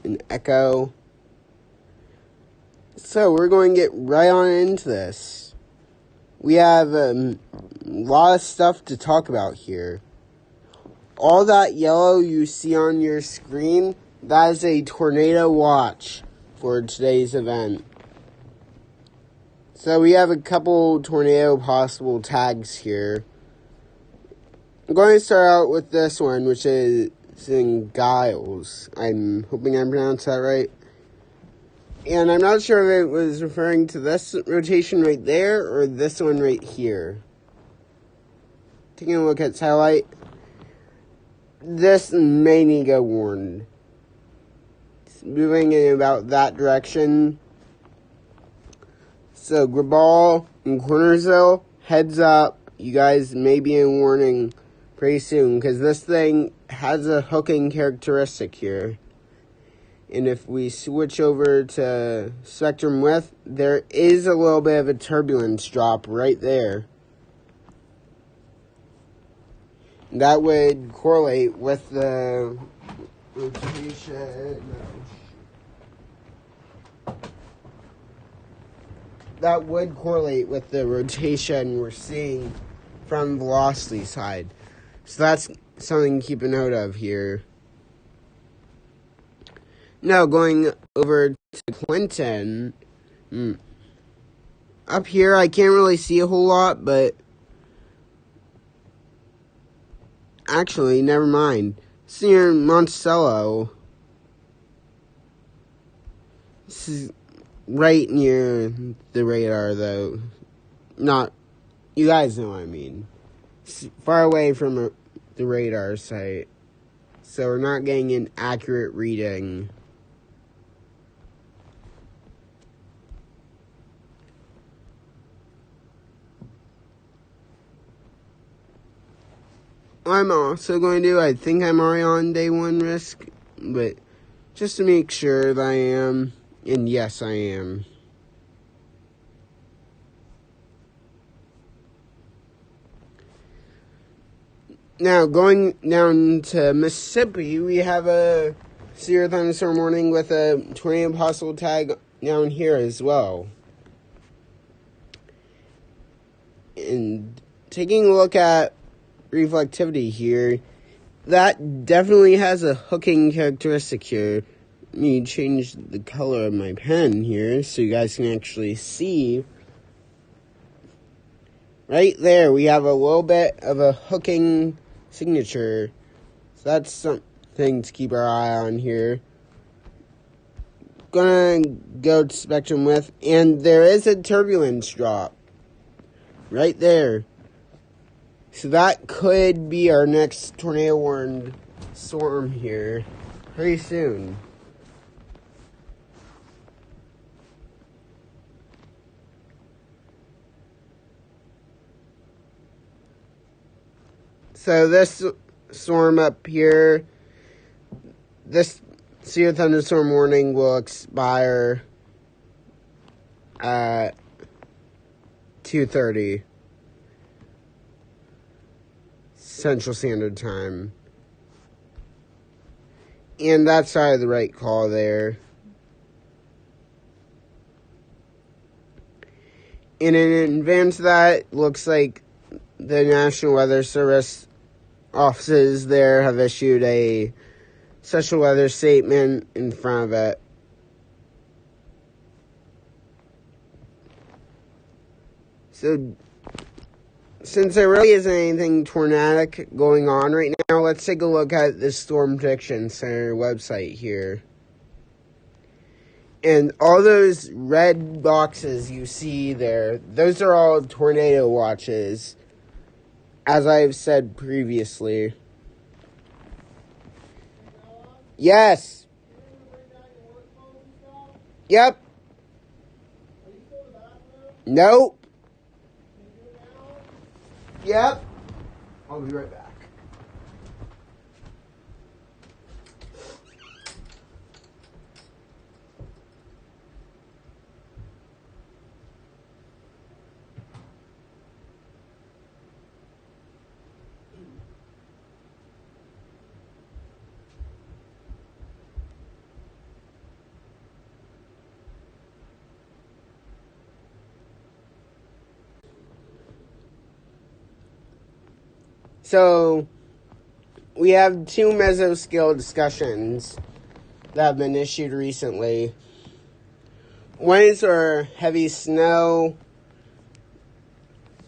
an echo. So we're going to get right on into this. We have a lot of stuff to talk about here. All that yellow you see on your screen, that is a tornado watch for today's event. So we have a couple tornado possible tags here. I'm going to start out with this one, which is in Giles. I'm hoping I pronounced that right. And I'm not sure if it was referring to this rotation right there or this one right here. Taking a look at satellite. This may need to get warned. It's moving in about that direction. So, Grabal and Cornersville, heads up. You guys may be in warning pretty soon, because this thing has a hooking characteristic here. And if we switch over to spectrum width, there is a little bit of a turbulence drop right there. That would correlate with the rotation. That would correlate with the rotation we're seeing from velocity side. So that's something to keep a note of here. Now going over to Clinton. Up here I can't really see a whole lot, but actually, never mind. See here in Monticello. This is right near the radar, though. Not, you guys know what I mean. It's far away from the radar site. So we're not getting an accurate reading. I'm also going to do, I think I'm already on day one risk, but just to make sure that I am, and yes, I am. Now, going down to Mississippi, we have a severe thunderstorm warning with a tornado possible tag down here as well. And taking a look at reflectivity here, that definitely has a hooking characteristic here. Let me change the color of my pen here so you guys can actually see. Right there, we have a little bit of a hooking signature. So that's something to keep our eye on here. Gonna go to spectrum width, and there is a turbulence drop. Right there. So that could be our next tornado warned storm here pretty soon. So this storm up here, this severe thunderstorm warning will expire at 2:30 Central Standard Time. And that's probably the right call there. And in advance of that, looks like the National Weather Service offices there have issued a special weather statement in front of it. So, since there really isn't anything tornadic going on right now, let's take a look at the Storm Prediction Center website here. And all those red boxes you see there, those are all tornado watches, as I've said previously. Yes. Yep. Nope. Yep. I'll be right back. So, we have two mesoscale discussions that have been issued recently. One is for heavy snow,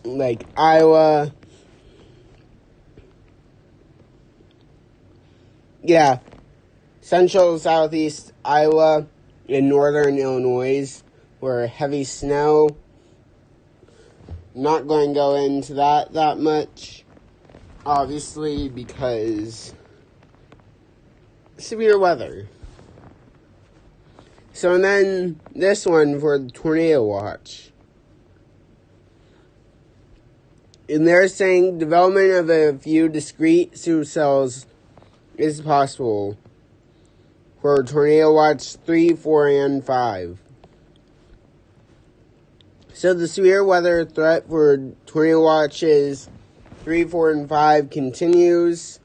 like Iowa. Yeah, central southeast Iowa and northern Illinois, where heavy snow. Not going to go into that much, obviously, because severe weather. So then this one for the tornado watch. And they're saying development of a few discrete supercells is possible for tornado watch 3, 4, and 5. So the severe weather threat for tornado watches 3, 4, and 5 continues.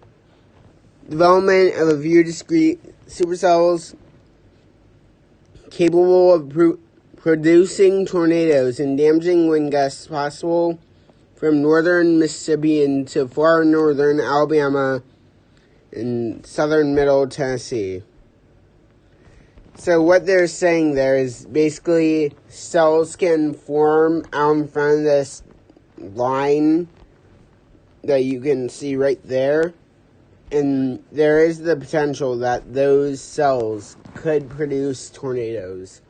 Development of a few discrete supercells capable of producing tornadoes and damaging wind gusts possible from northern Mississippi into far northern Alabama and southern middle Tennessee. So what they're saying there is basically cells can form out in front of this line that you can see right there. And there is the potential that those cells could produce tornadoes.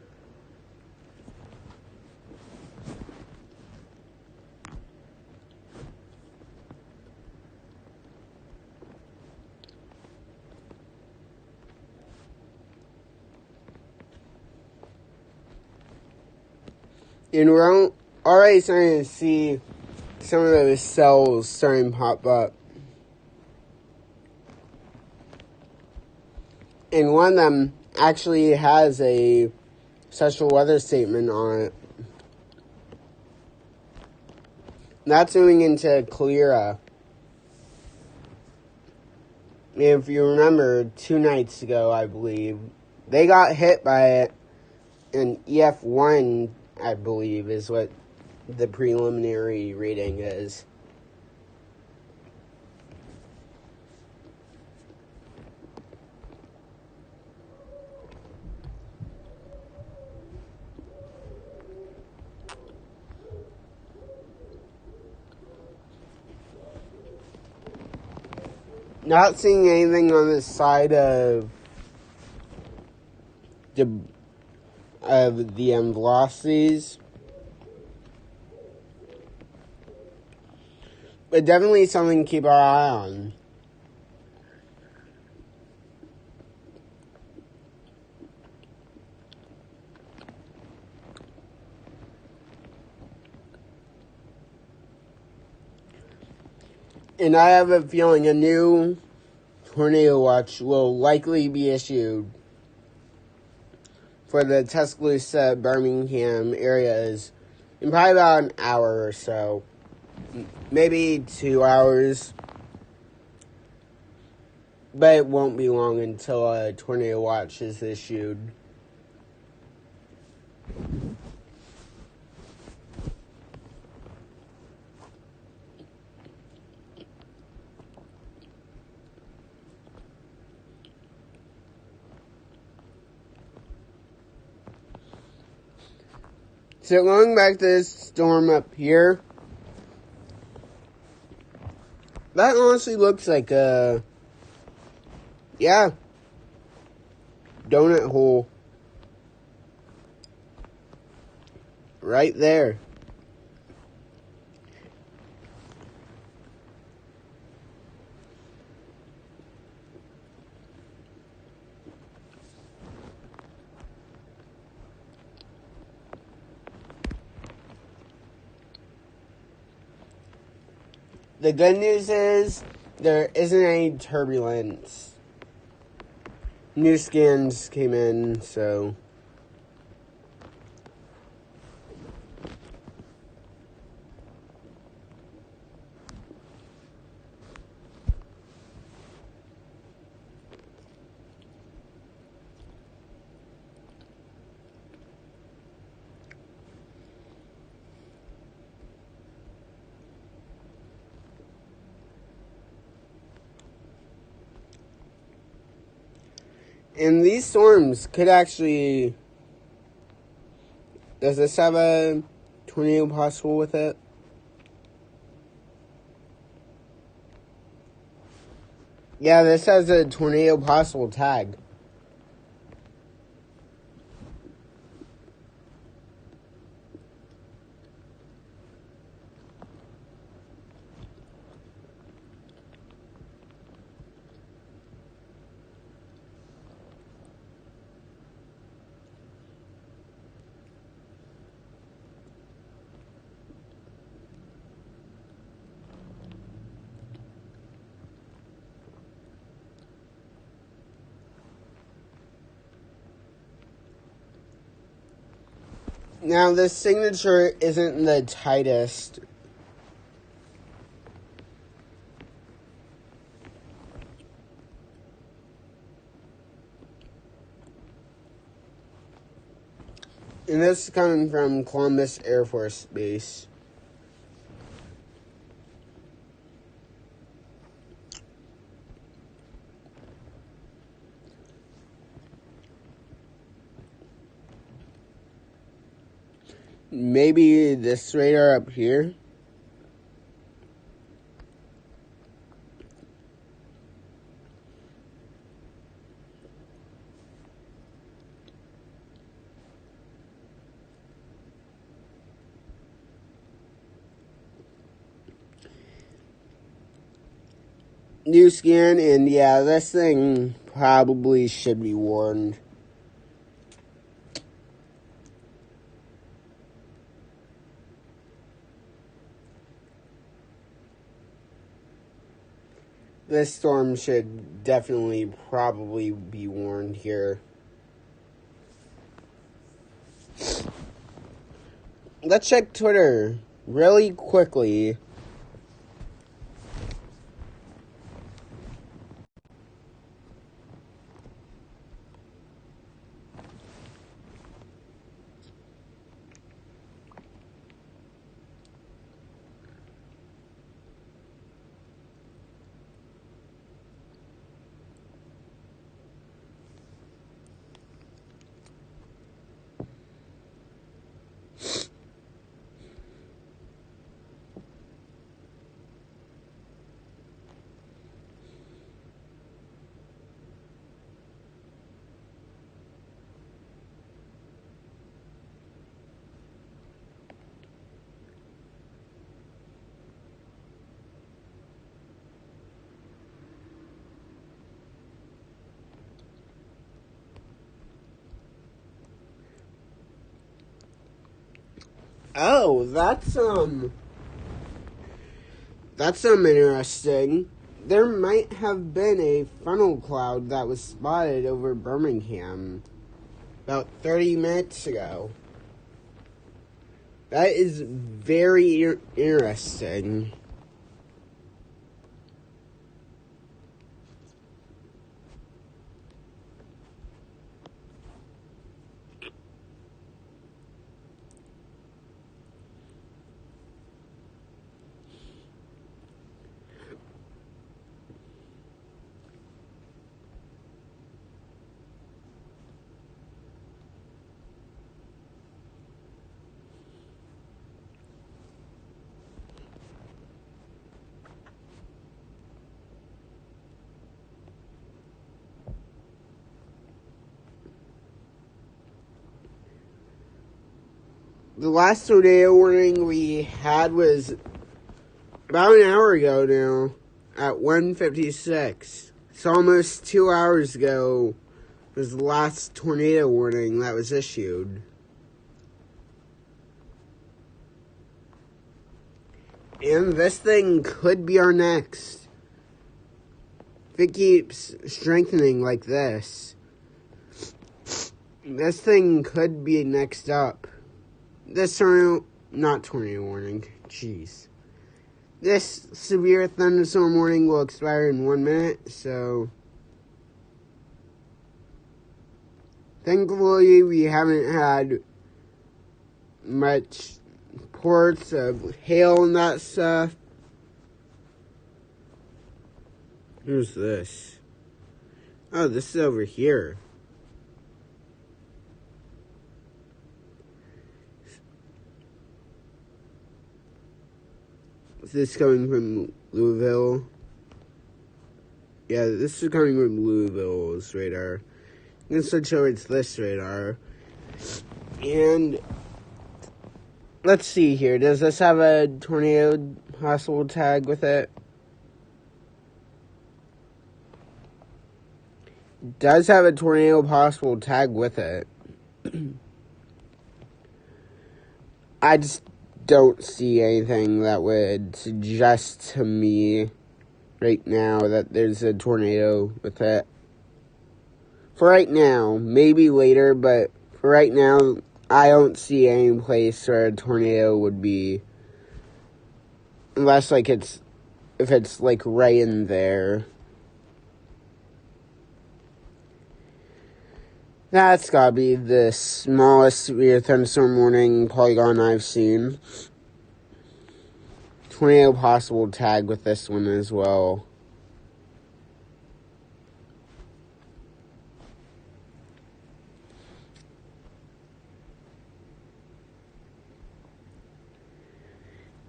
And we're already starting to see some of those cells starting to pop up. And one of them actually has a special weather statement on it. That's moving into Calera. And if you remember, 2 nights ago, I believe, they got hit by an EF1, I believe, is what the preliminary rating is. Not seeing anything on the side of the velocities, but definitely something to keep our eye on. And I have a feeling a new tornado watch will likely be issued for the Tuscaloosa, Birmingham areas in probably about an hour or so. Maybe 2 hours. But it won't be long until a tornado watch is issued. So going back to this storm up here, that honestly looks like a, donut hole right there. The good news is there isn't any turbulence. New scans came in, so And these storms could actually... Does this have a tornado possible with it? Yeah, this has a tornado possible tag. Now, this signature isn't the tightest. And this is coming from Columbus Air Force Base. Maybe this radar up here. New scan, and yeah, this thing probably should be warned. This storm should definitely probably be warned here. Let's check Twitter really quickly. Oh, that's interesting. There might have been a funnel cloud that was spotted over Birmingham about 30 minutes ago. That is very interesting. The last tornado warning we had was about an hour ago now, at 1:56. It's almost 2 hours ago was the last tornado warning that was issued. And this thing could be our next. If it keeps strengthening like this thing could be next up. This tornado, not tornado warning, jeez. This severe thunderstorm warning will expire in 1 minute, so thankfully we haven't had much reports of hail and that stuff. Who's this? Oh, this is over here. this coming from Louisville? Yeah, this is coming from Louisville's radar. I'm going to switch over to this radar. And let's see here. Does this have a tornado possible tag with it? It does have a tornado possible tag with it. I just don't see anything that would suggest to me right now that there's a tornado with it. For right now, maybe later, but for right now, I don't see any place where a tornado would be. Unless, like, if it's, like, right in there. That's gotta be the smallest severe thunderstorm warning polygon I've seen. Tornado possible tag with this one as well.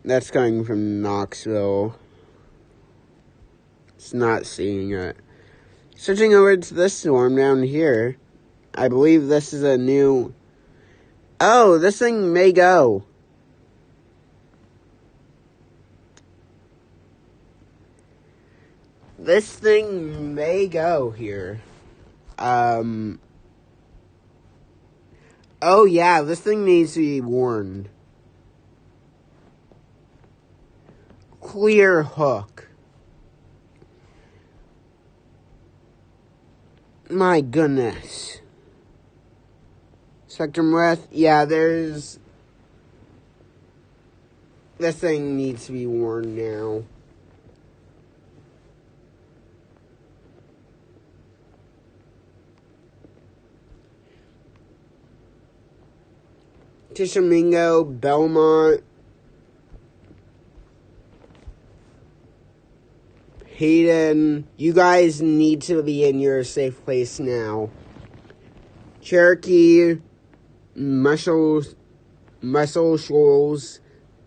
That's coming from Knoxville. It's not seeing it. Switching over to this storm down here. I believe this is a new... Oh, this thing may go. This thing may go here. Oh yeah, this thing needs to be warned. Clear hook. My goodness. Spectrum width, yeah, this thing needs to be warned now. Tishomingo, Belmont, Hayden, you guys need to be in your safe place now. Cherokee, Muscle Shoals,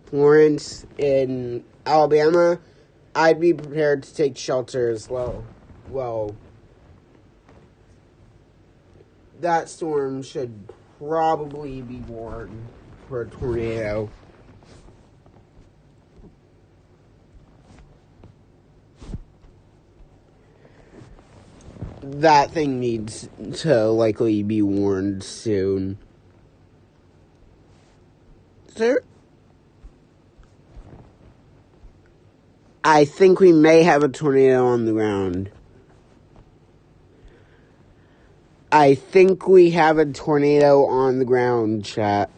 Florence, in Alabama, I'd be prepared to take shelter as well. Well, that storm should probably be warned for a tornado. That thing needs to likely be warned soon. I think we may have a tornado on the ground. I think we have a tornado on the ground, chat.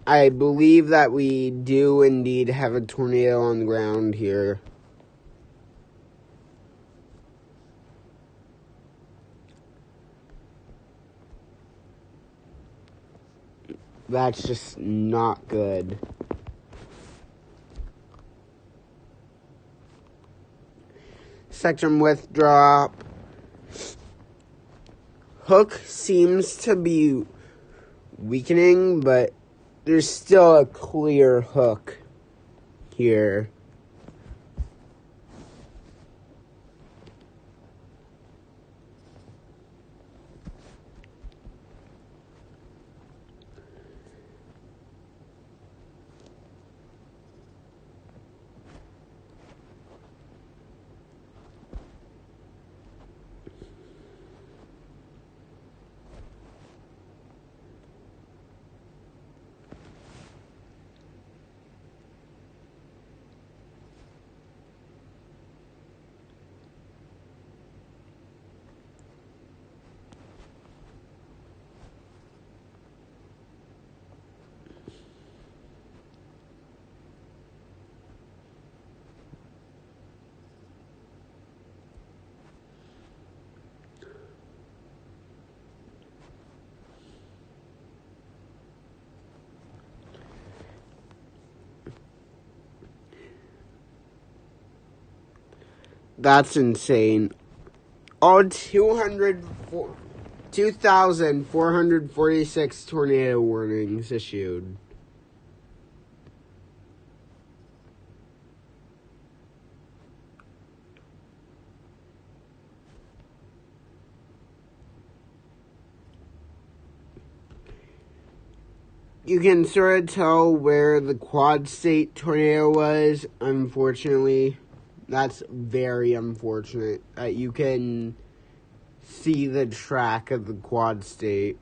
I believe that we do indeed have a tornado on the ground here. That's just not good. Spectrum width drop. Hook seems to be weakening, but there's still a clear hook here. That's insane. All 2,446 tornado warnings issued. You can sort of tell where the quad state tornado was, unfortunately. That's very unfortunate. You can see the track of the quad state.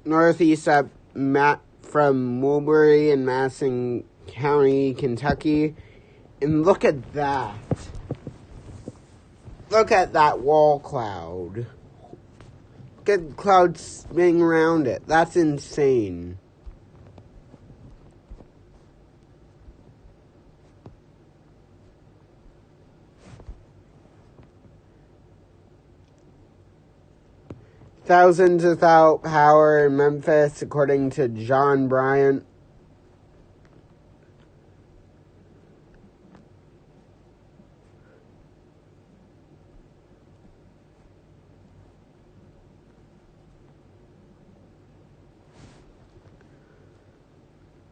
Northeast up from Mulberry in Madison County, Kentucky. And look at that. Look at that wall cloud. Look at the cloud spinning around it. That's insane. Thousands without power in Memphis, according to John Bryant.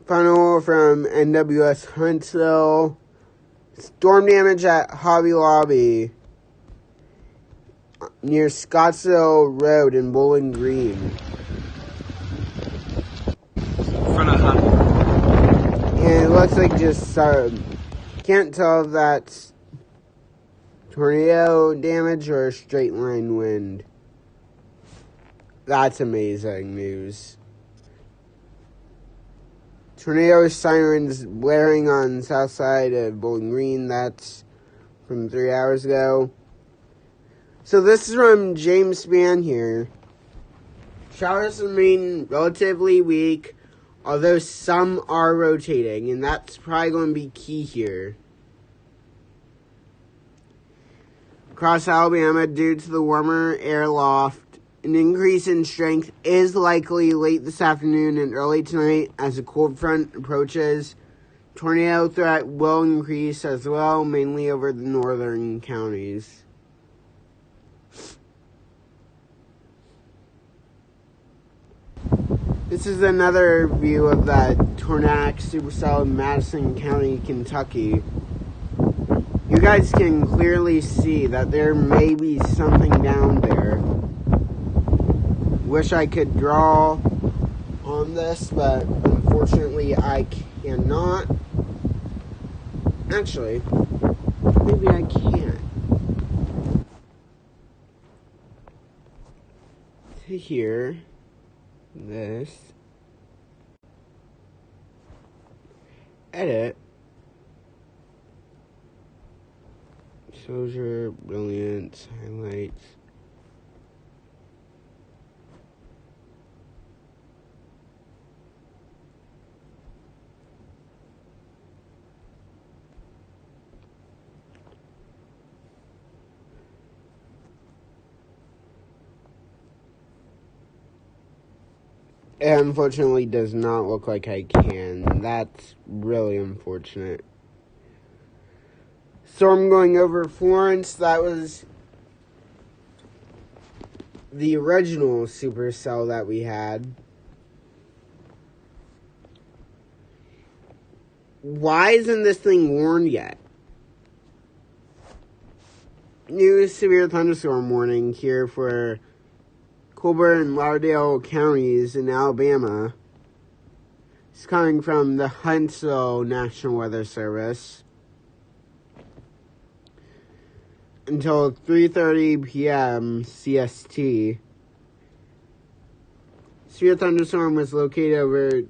Final from NWS Huntsville. Storm damage at Hobby Lobby near Scottsdale Road in Bowling Green. And it looks like just can't tell if that's tornado damage or a straight line wind. That's amazing news. Tornado sirens blaring on south side of Bowling Green. That's from 3 hours ago. So this is from James Spann here. Showers remain relatively weak, although some are rotating, and that's probably going to be key here. Across Alabama, due to the warmer air loft, an increase in strength is likely late this afternoon and early tonight as a cold front approaches. Tornado threat will increase as well, mainly over the northern counties. This is another view of that Tornaq supercell in Madison County, Kentucky. You guys can clearly see that there may be something down there. Wish I could draw on this, but unfortunately I cannot. Actually, maybe I can. To here. This, edit, exposure, brilliance, highlights, it unfortunately does not look like I can. That's really unfortunate. Storm going over Florence. That was the original supercell that we had. Why isn't this thing warned yet? New severe thunderstorm warning here for Colbert and Lauderdale counties in Alabama. It's coming from the Huntsville National Weather Service. Until 3:30 p.m. CST. Severe thunderstorm was located over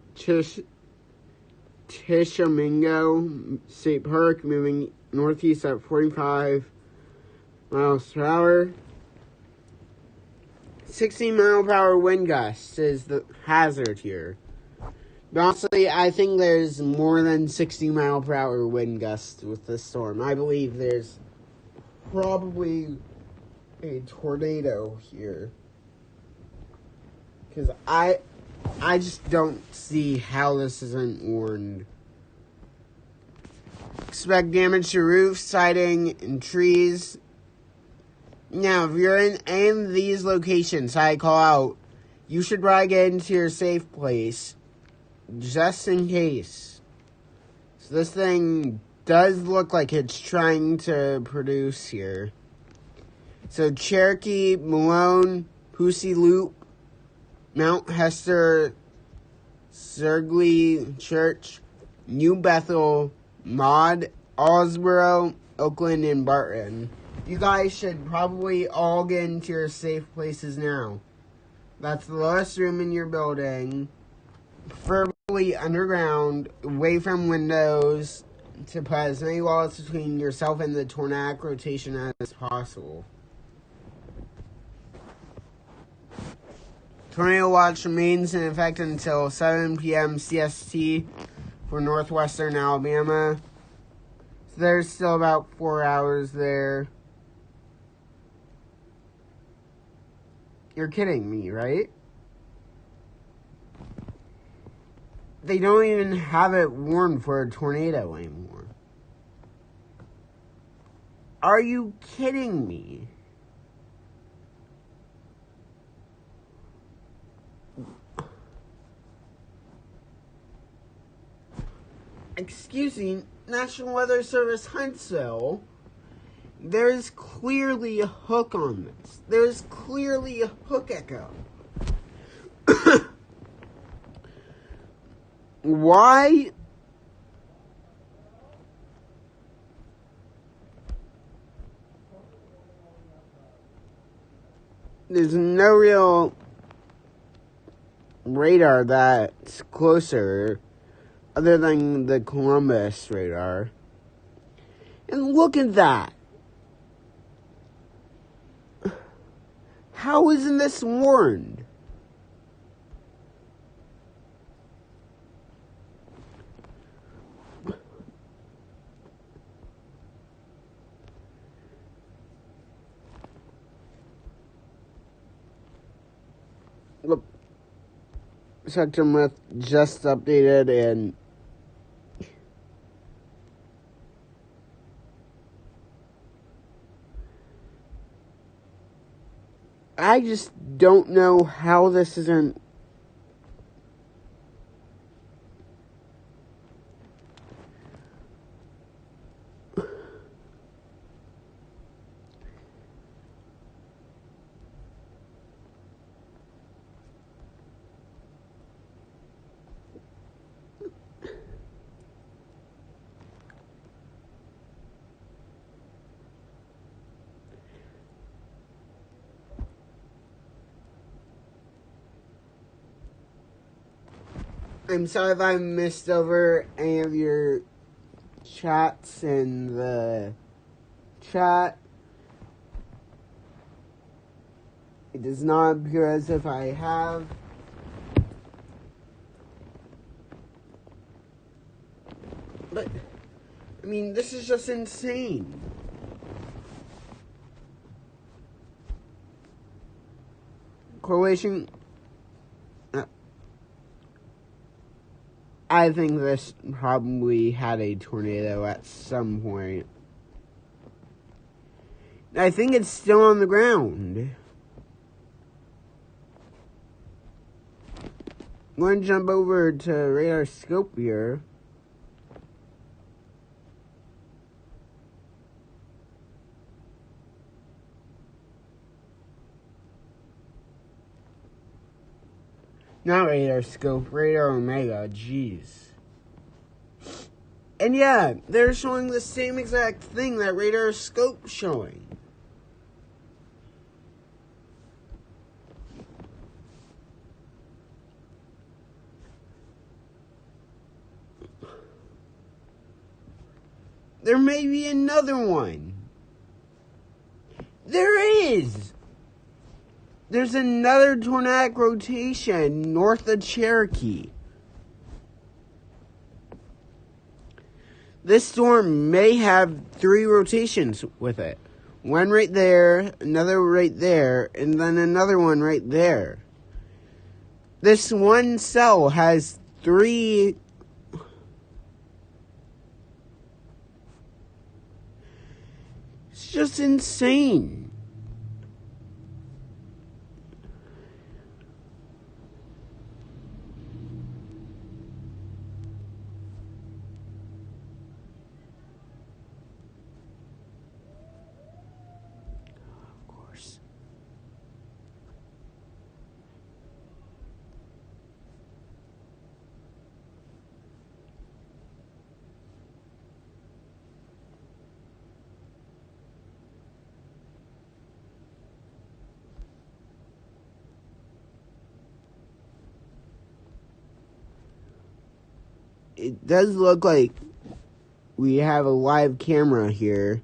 Tishomingo State Park, moving northeast at 45 miles per hour. 60-mile-per-hour wind gusts is the hazard here. But honestly, I think there's more than 60-mile-per-hour wind gusts with this storm. I believe there's probably a tornado here. Because I just don't see how this isn't warned. Expect damage to roofs, siding, and trees. Now, if you're in any of these locations I call out, you should probably get into your safe place, just in case. So this thing does look like it's trying to produce here. So Cherokee, Malone, Pussy Loop, Mount Hester, Surgley Church, New Bethel, Maud, Allsboro, Oakland, and Barton. You guys should probably all get into your safe places now. That's the lowest room in your building, preferably underground, away from windows, to put as many walls between yourself and the tornadic rotation as possible. Tornado watch remains in effect until 7 p.m. CST for northwestern Alabama. So there's still about 4 hours there. You're kidding me, right? They don't even have it warned for a tornado anymore. Are you kidding me? Excuse me, National Weather Service Huntsville. There's clearly a hook on this. There's clearly a hook echo. Why? There's no real radar that's closer other than the Columbus radar. And look at that. How isn't this warned? Look, Spectrum with just updated, and I just don't know how this isn't. I'm sorry if I missed over any of your chats in the chat. It does not appear as if I have. But, I mean, this is just insane. Correlation. I think this probably had a tornado at some point. I think it's still on the ground. I'm going to jump over to radar scope here. Not radar scope, radar omega, jeez. And yeah, they're showing the same exact thing that radar scope's showing. There may be another one. There is. There's another tornadic rotation north of Cherokee. This storm may have 3 rotations with it. One right there, another right there, and then another one right there. This one cell has 3... It's just insane. Of course. It does look like we have a live camera here.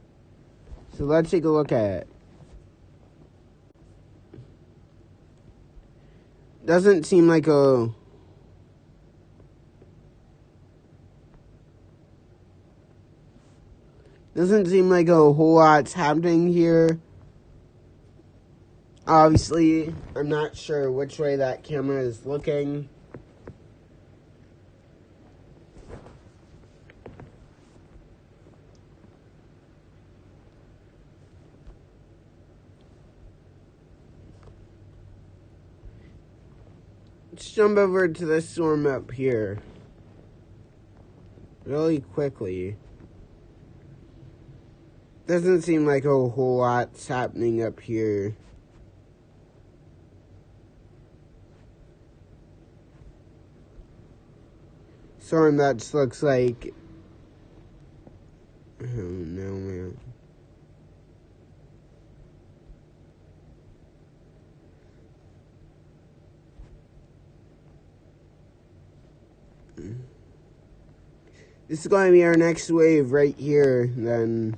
So let's take a look at it. Doesn't seem like a... Doesn't seem like a whole lot's happening here. Obviously, I'm not sure which way that camera is looking. Let's jump over to the storm up here. Really quickly. Doesn't seem like a whole lot's happening up here. Storm that just looks like... Oh no, man. This is going to be our next wave right here, then.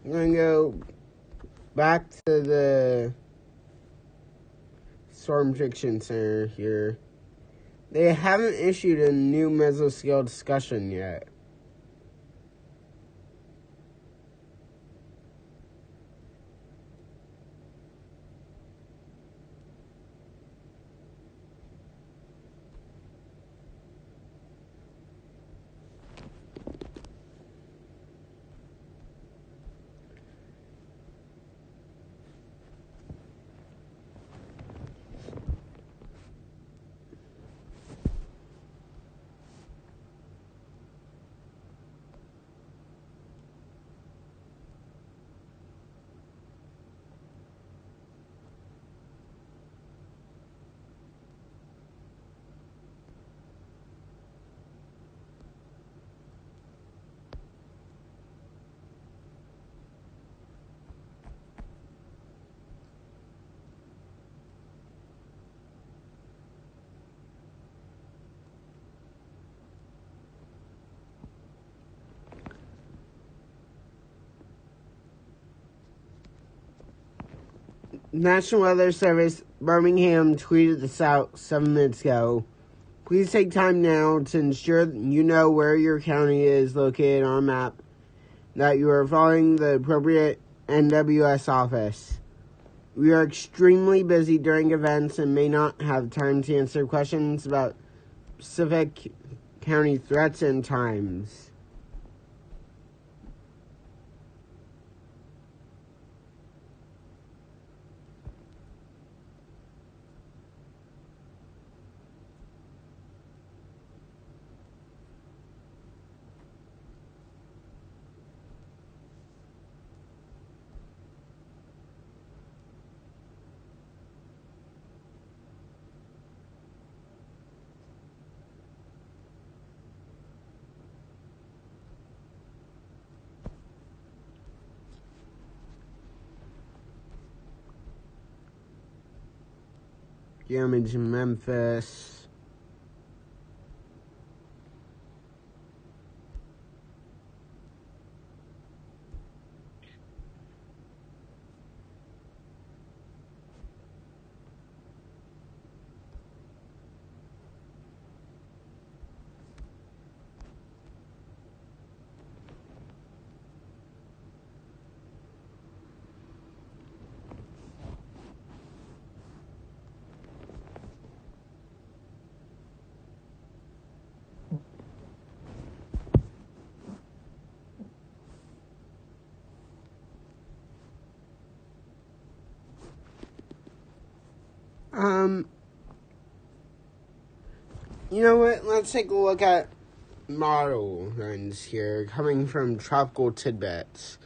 I'm going to go back to the Storm Prediction Center here. They haven't issued a new mesoscale discussion yet. National Weather Service, Birmingham, tweeted this out 7 minutes ago. Please take time now to ensure you know where your county is located on a map, that you are following the appropriate NWS office. We are extremely busy during events and may not have time to answer questions about specific county threats and times. Damage in Memphis. You know what? Let's take a look at model runs here coming from Tropical Tidbits.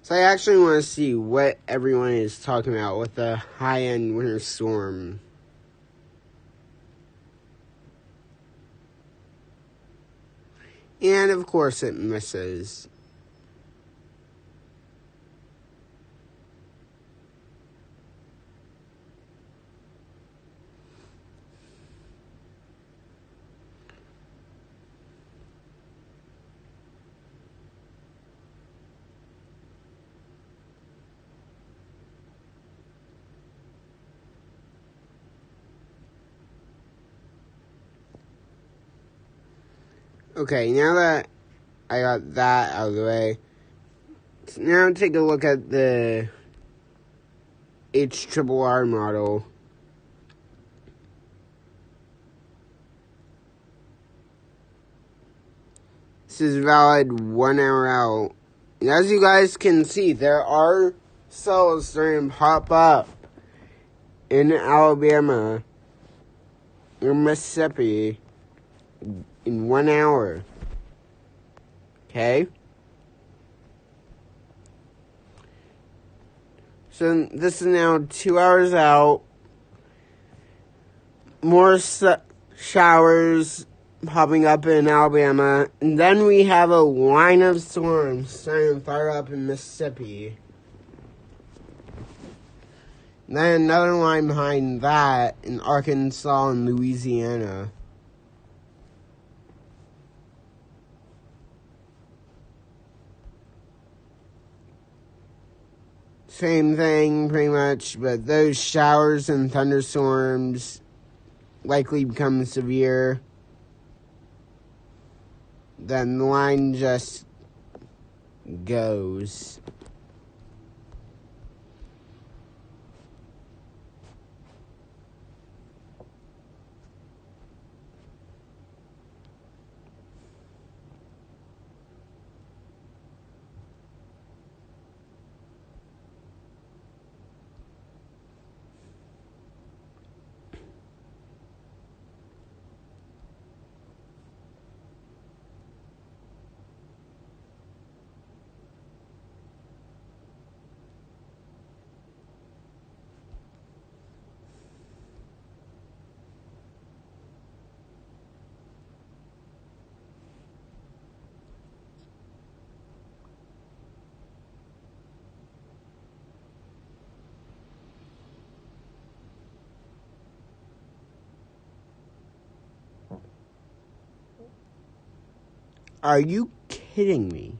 So I actually want to see what everyone is talking about with the high-end winter storm. And of course it misses. Okay, now that I got that out of the way, now take a look at the HRRR model. This is valid 1 hour out. And as you guys can see, there are cells starting to pop up in Alabama or Mississippi in 1 hour. Okay? So this is now 2 hours out. More showers popping up in Alabama. And then we have a line of storms starting to fire up in Mississippi. And then another line behind that in Arkansas and Louisiana. Same thing, pretty much, but those showers and thunderstorms likely become severe. Then the line just goes. Are you kidding me?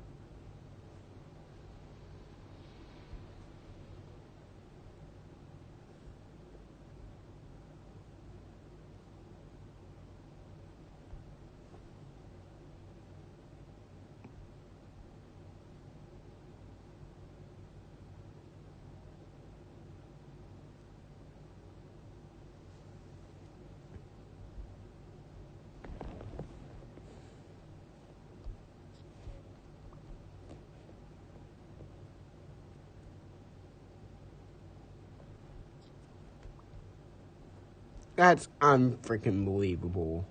That's unfreaking believable.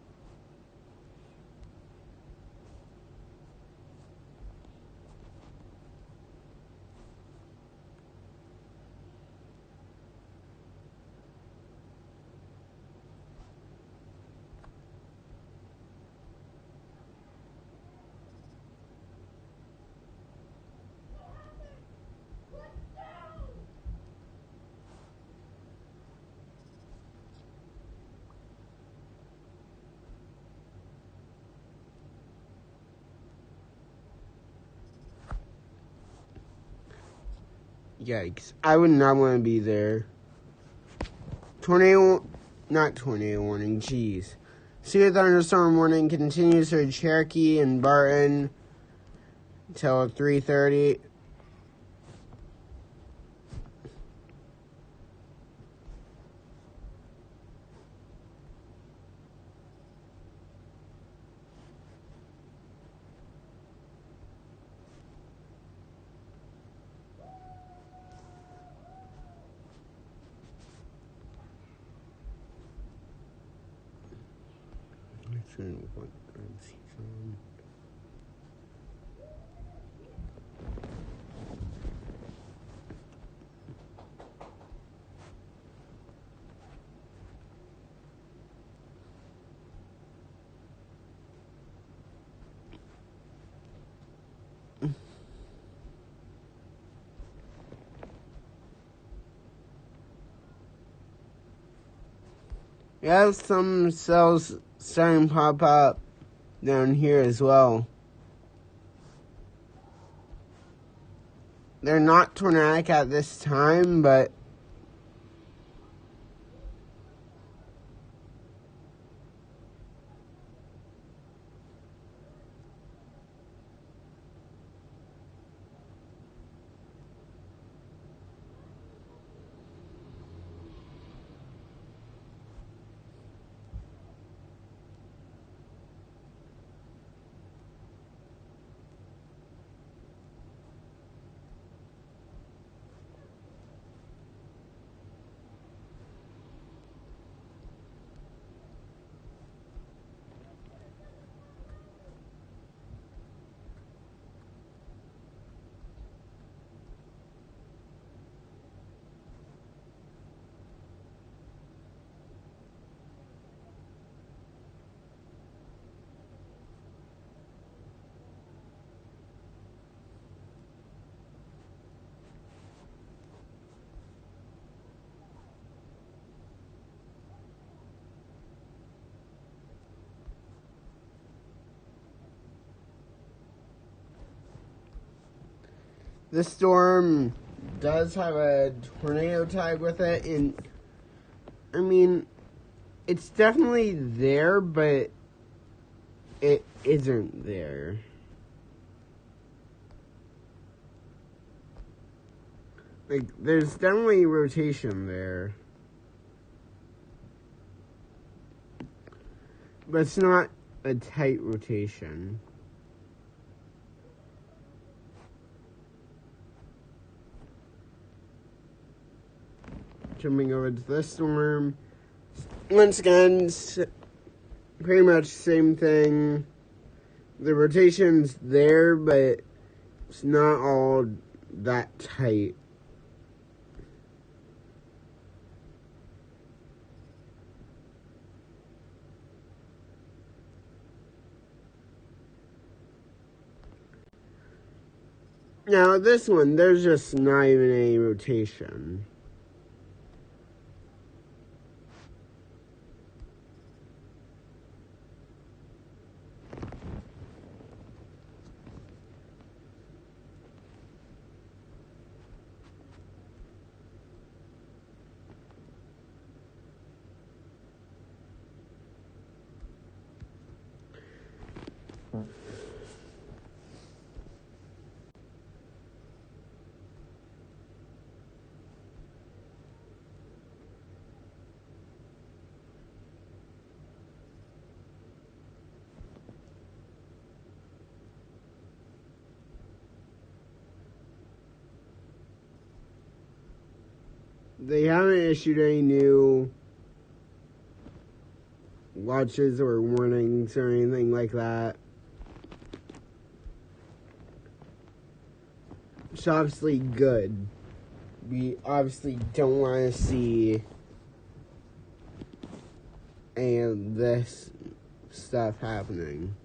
Yikes. I would not want to be there. Not tornado warning, jeez. Severe thunderstorm warning continues for Cherokee and Barton until 3:30. Shouldn't what season. We have some cells starting to pop up down here as well. They're not tornadic at this time, but this storm does have a tornado tag with it, and I mean, it's definitely there, but it isn't there. Like, there's definitely rotation there, but it's not a tight rotation. Jumping over to this storm. Once again, pretty much same thing. The rotation's there, but it's not all that tight. Now, this one, there's just not even any rotation. They haven't issued any new watches or warnings or anything like that. It's obviously good. We obviously don't want to see any of this stuff happening.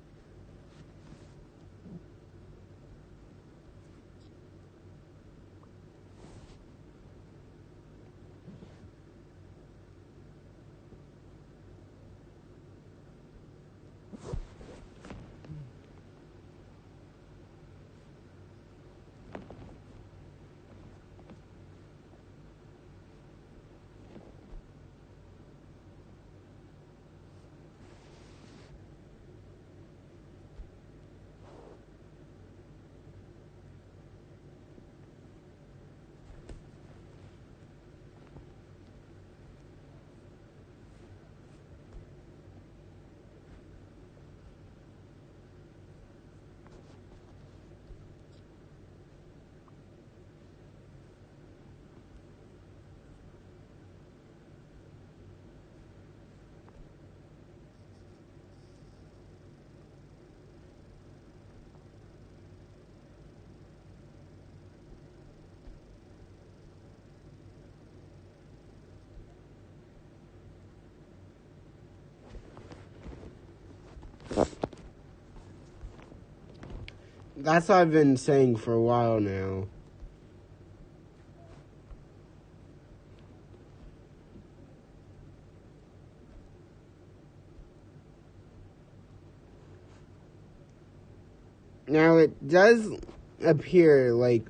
That's what I've been saying for a while now. Now, it does appear like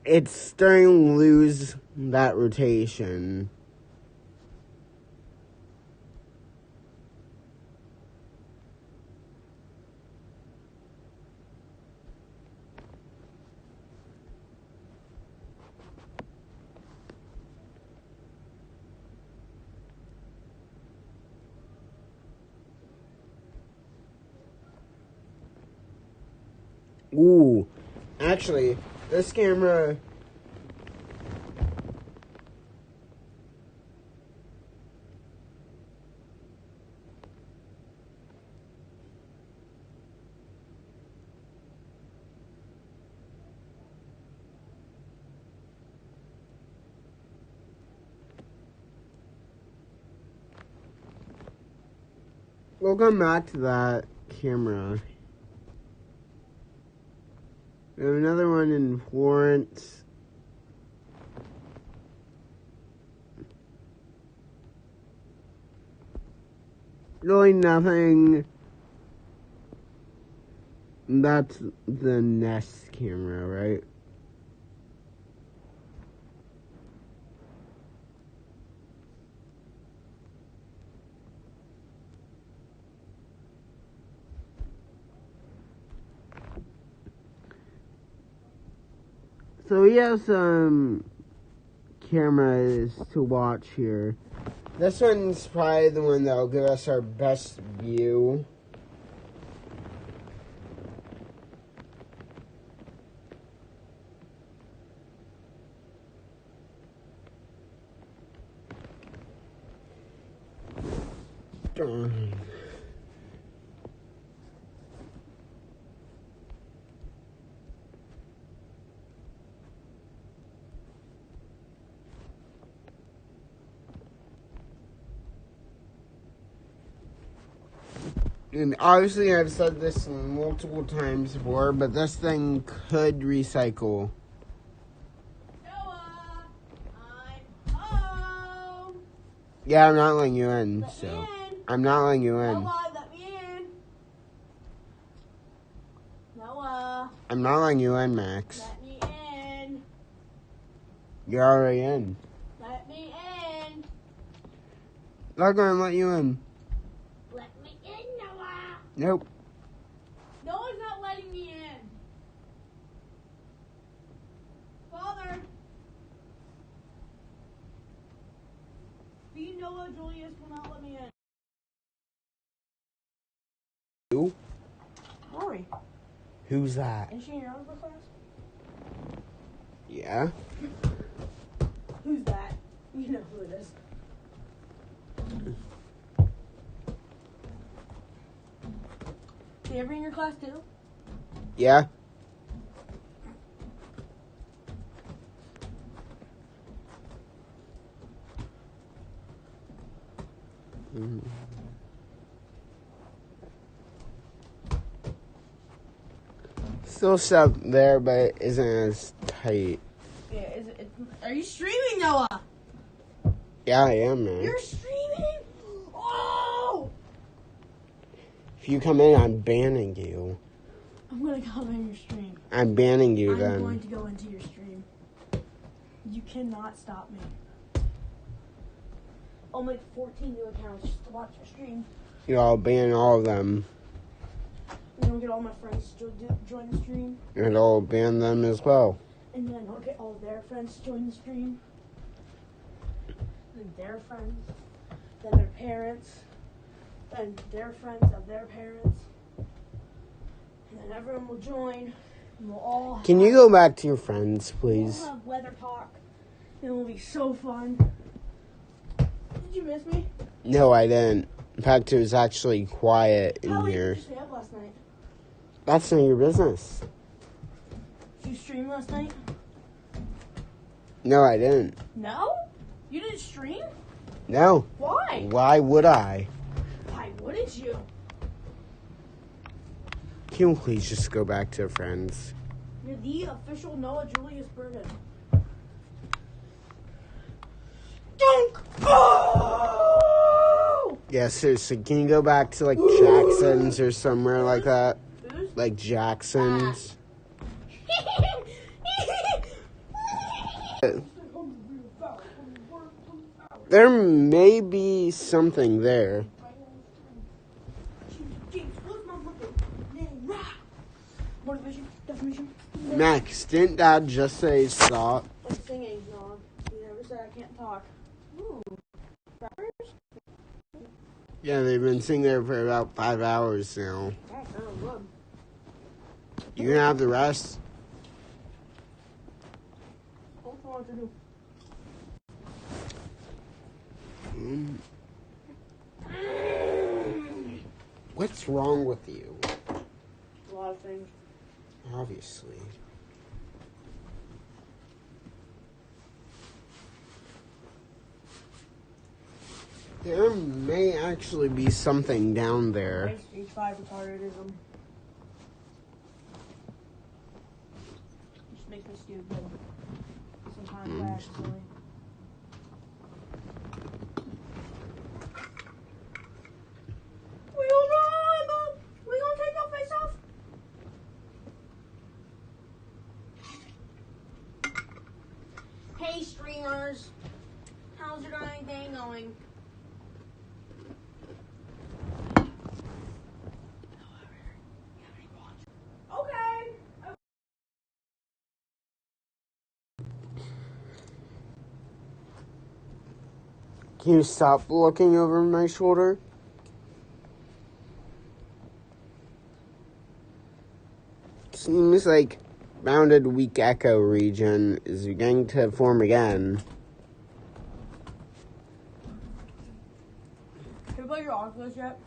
it's starting to lose that rotation. Ooh, actually, this camera... We'll come back to that camera. We have another one in Florence. Really nothing. That's the Nest camera, right? So we have some cameras to watch here. This one's probably the one that'll give us our best view. Darn. And obviously I've said this multiple times before, but this thing could recycle. Noah, I'm home. Yeah, I'm not letting you in, Let so. me in. I'm not letting you in. Noah, let me in. Noah, I'm not letting you in, Max. let me in. You're already in. Let me in. Not gonna let you in. Let me in, Noah. Nope. Noah's not letting me in. Father. Me, Noah, Julius will not let me in. Who? Rory, Who's that? is she in your algebra class? Yeah? Who's that? You know who it is. Is he ever in your class too? Yeah? Still set up there, but it isn't as tight. Yeah, are you streaming, Noah? Yeah, I am, man. You're streaming? Oh! If you come in, I'm banning you. I'm gonna come in your stream. I'm banning you I'm then. going to go into your stream. You cannot stop me. I'll make 14 new accounts just to watch your stream. I'll ban all of them. And then I'll get all my friends to join the stream. And I'll ban them as well. And then I'll get all their friends to join the stream. Then their friends. Then their parents. Then their friends of their parents. And then everyone will join. And we'll all Can you go back to your friends, please? We'll have weather talk. It will be so fun. Did you miss me? No, I didn't. In fact, it was actually quiet in How late here. did you stay up last night? That's none of your business. Did you stream last night? No, I didn't. No? You didn't stream? No. Why? Why would I? Why wouldn't you? Can we please just go back to friends? You're the official Noah Julius Burden. Dunk! Oh! Yeah, seriously, can you go back to like Jackson's or somewhere like that? Who's? Like Jackson's? There may be something there. Motivation, definition. Max, didn't Dad just say stop? I'm singing, no. You never said I can't talk. Ooh. Rappers? Yeah, they've been sitting there for about 5 hours now. That's really good. You gonna have the rest? What do you want to do? What's wrong with you? A lot of things. Obviously. There may actually be something down there. Stage 5 retardedism. Just makes me stupid. Sometimes I act silly. We gonna take our face off? Hey streamers, how's your day going? Okay. Can you stop looking over my shoulder? Seems like bounded weak echo region is going to form again. Have you played your Oculus yet?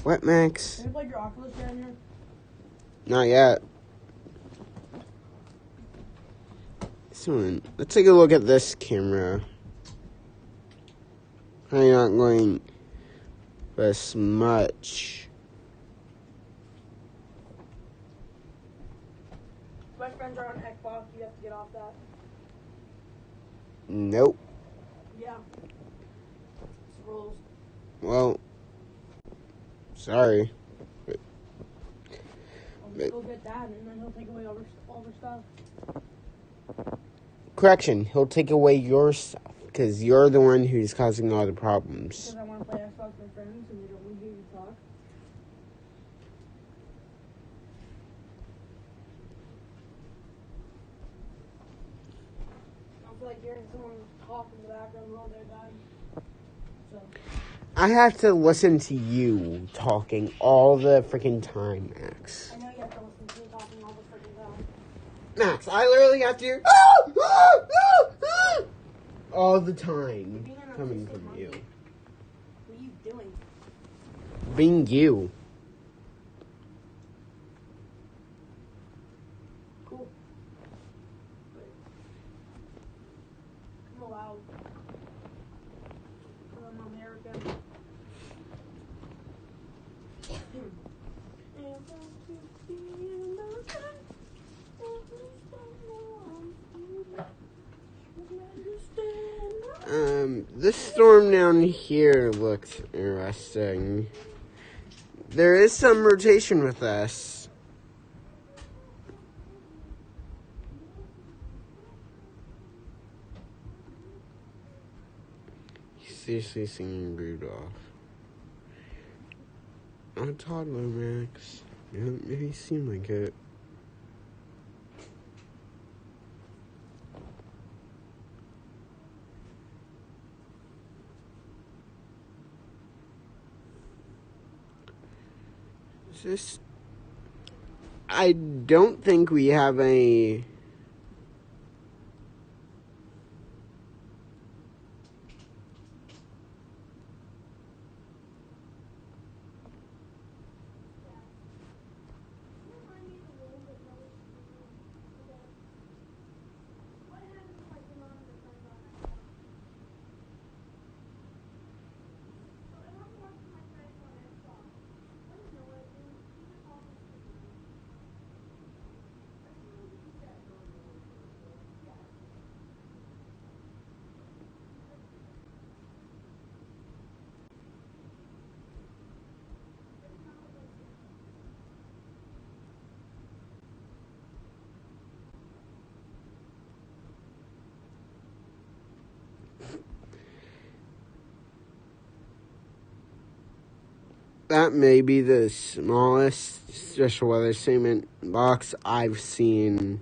What, Max? Have you played your Oculus yet in here? Not yet. So, let's take a look at this camera. I'm not going this much. My friends are on Xbox. You have to get off that. Nope. Yeah. It's the rules. Well, sorry. I'll just go get that, and then he'll take away all their stuff. Correction, he'll take away your stuff, because you're the one who's causing all the problems. Because I want to play Xbox with my friends, and they don't want to hear you talk. I feel like hearing someone talk in the background while they're dying. So. I have to listen to you talking all the freaking time, Max. I know you have to listen to me talking all the freaking time. Max, I literally have to hear all the time Being an coming autistic from monkey. you. What are you doing? Being you. Cool. I'm allowed. Because I'm American. This storm down here looks interesting. There is some rotation with us. He's seriously singing Rudolph. I'm a toddler, Max. You don't really seem like it. Is this... I don't think we have a... That may be the smallest special weather statement box I've seen.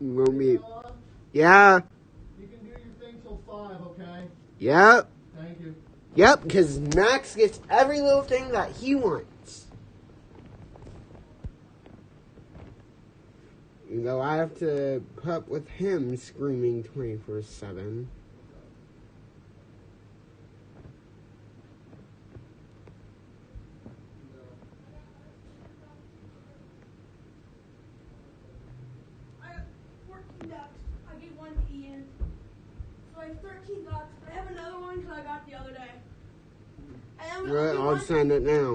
Won't be. Yeah. You can do your thing till 5, okay? Yep. Thank you. Yep, because Max gets every little thing that he wants. Though I have to put up with him screaming 24/7. I have 14 ducks. I gave one to Ian. So I have 13 ducks. I have another one because I got the other day. And then Right, I'll send it now.